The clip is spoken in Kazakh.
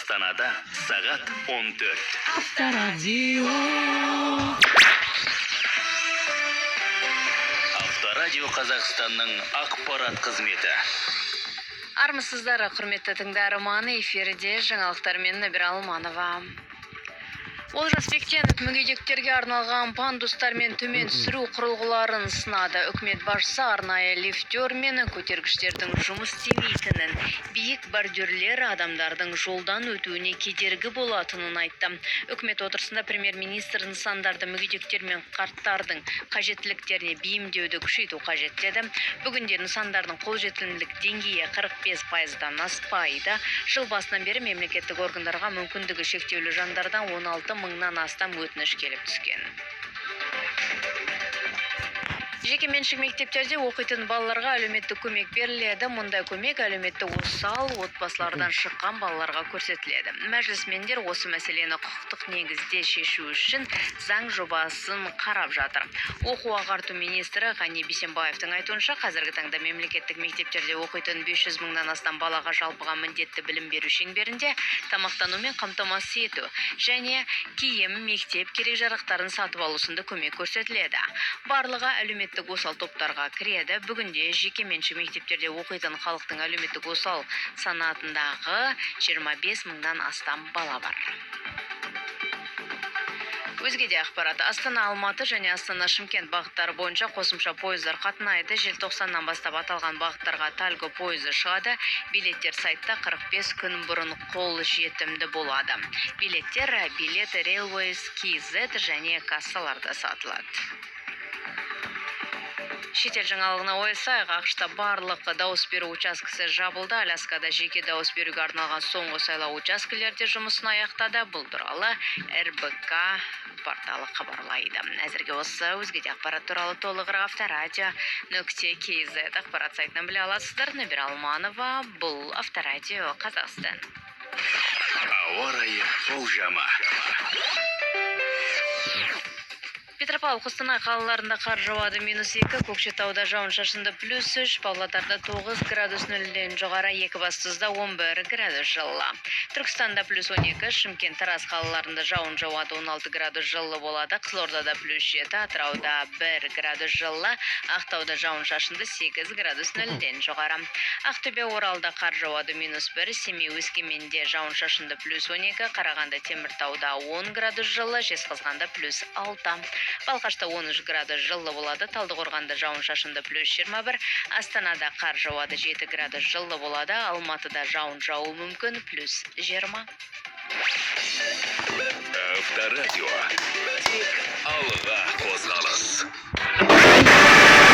Астанада сағат 14. Авторадио. Авторадио Қазақстанның ақпарат қызметі. Армысыздар, құрметті тыңдарман, эфирде жаңалықтармен Набира Алманова. Олжас Бектенов мүгедектерге арналған пандустар мен төмен түсіру құрылғыларын сынады. Үкімет басшысы арнайы лифтер мен көтергіштердің жұмыс істемейтінін, биік бордюрлер адамдардың жолдан өтуіне кедергі болатынын айтты. Үкімет отырысында премьер-министр нысандарды мүгедектер мен қарттардың қажеттіліктеріне бейімдеуді күшейту қажет деді. Бүгінде нысандардың қолжетімділік деңгейі 45%-дан аспайды. Жыл басынан бері мемлекеттік органдарға мүмкіндігі шектеулі жандардан 16 мыңнан астам өтініш келіп түскен. Жеке меншік мектептерде оқитын балаларға әлеуметтік көмек беріледі. Мұндай көмек әлеуметтік осал отбасылардан шыққан балаларға көрсетіледі. Мәжілісмендер осы мәселені құқықтық негізде шешу үшін заң жобасын қарап жатыр. Оқу-ағарту министрі Ғани Бисенбаевтың айтуынша, қазіргі таңда мемлекеттік мектептерде оқитын 500 мыңнан астам балаға жалпыға міндетті білім беру шеңберінде тамақтанумен қамтамасыз ету және киім, мектеп керек-жарақтарын сатып алусында көмек көрсетіледі. Барлығы әлеуметтік осал топтарға кіреді. Бүгінде жеке меншік мектептерде оқитын халықтың әлеуметтік осал санатындағы 25 мыңнан астам бала бар. Өзге де ақпарат. Астана Алматы және Астана Шымкент бағыттары бойынша қосымша пойыздар қатынайды. Желтоқсаннан бастап аталған бағыттарға Тальго пойызы шығады. Билеттер сайтта 45 күн бұрын қол жетімді болады. Билеттер Билет Railways, KZ және кассаларда сатылады. Шетел жаңалығына ойысайық, ақшта барлық дауыс беру учаскесі жабылды. Аляскада жеке дауыс беруге арналған соңғы сайлау учаскелерде жұмысын аяқтады. Бұл туралы РБК порталы хабарлайды. Әзірге осы, өзге де ақпарат туралы толығырақ Авторадио.kz ақпарат сайтынан біле аласыздар. Набира Алманова, бұл Авторадио Қазақстан. Ауа райы болжамы. Петропавл, Қостанай қалаларында қар жауады -2, Көкшетауда жауын-шашынды +3, Павлодарда 9 градус нөлден жоғары, Екібастұзда 11 градус жылы. Түркістанда +12, Шымкент, Тараз қалаларында жауын жауады 16 градус жылы болады, Қызылордада +7, Атырауда 1 градус жылы, Ақтауда жауын-шашынды 8 градус нөлден жоғары. Ақтөбе, Оралда қар жауады -1, Семей, Өскеменде жауын-шашынды +12, Қарағанды, Теміртауда 10 градус жылы, Жезқазғанда +6. Балқашта 13 градус жылы болады, Талдықорғанда жауын-шашынды +21, Астанада қар жауады 7 градус жылы болады, Алматыда жауын жауы мүмкін +20. Авторадио. Тек алға қозғалыс.